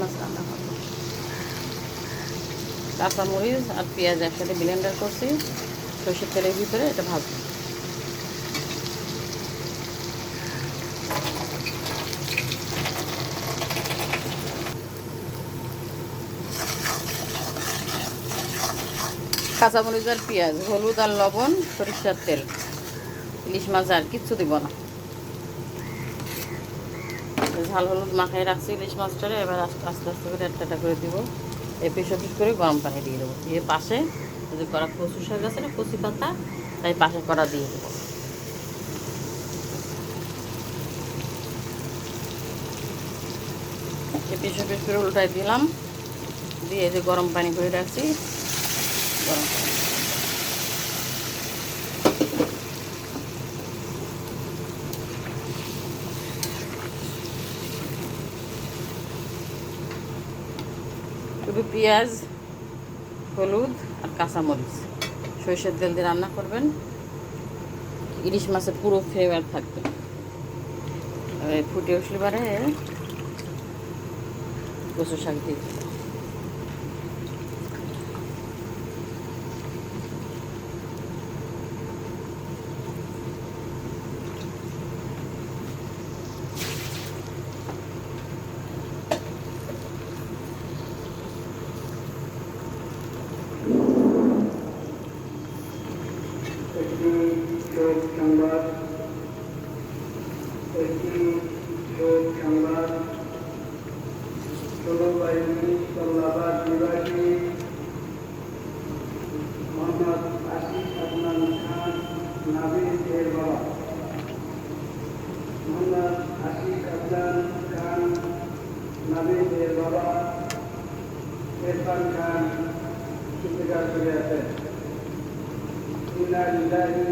মাছ রান্না করবো। কাঁচামরিচ আর পেঁয়াজ একসাথে ব্লেন্ডার করছি, সরষের তেলের ভিতরে এটা ভাজবো। কাঁচামরিচ আর পেঁয়াজ, হলুদ আর লবণ, সরিষার তেল, ইলিশ মাছ আর কিচ্ছু দিব না। ঝাল হলুদ মাখাই রাখছি ইলিশ মাছটারে, এবার আস্তে আস্তে আস্তে করে একটা করে দিব। এপিস ওপিস করে গরম পানি দিয়ে দেবো। দিয়ে পাশে যদি করা কচু শাক আছে না, কচি পাতা, তাই পাশে করা দিয়ে দেবো। এপিস ওপিস করে উল্টাই দিলাম, দিয়ে যে গরম পানি করে রাখছি, গরম পানি শুধু পেঁয়াজ, হলুদ আর কাঁচামরিচ, সরষের তেল দিয়ে রান্না করবেন। ইলিশ মাছের পুরো ফ্লেভার থাকবে। ফুটে উঠলে পারে কচু শাক দিয়ে দিল। মোহাম্মদ আশিক আদনান খান নাবিলের বাবা। মোহাম্মদ আশিক আদনান খান নাবিলের বাবা ইরফান খান ইন্তেকাল করে আছেন। ইন্না লিল্লাহি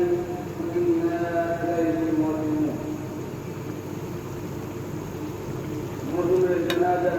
ওয়া ইন্না ইলাইহি রাজিউন। মরহুমের জানাজা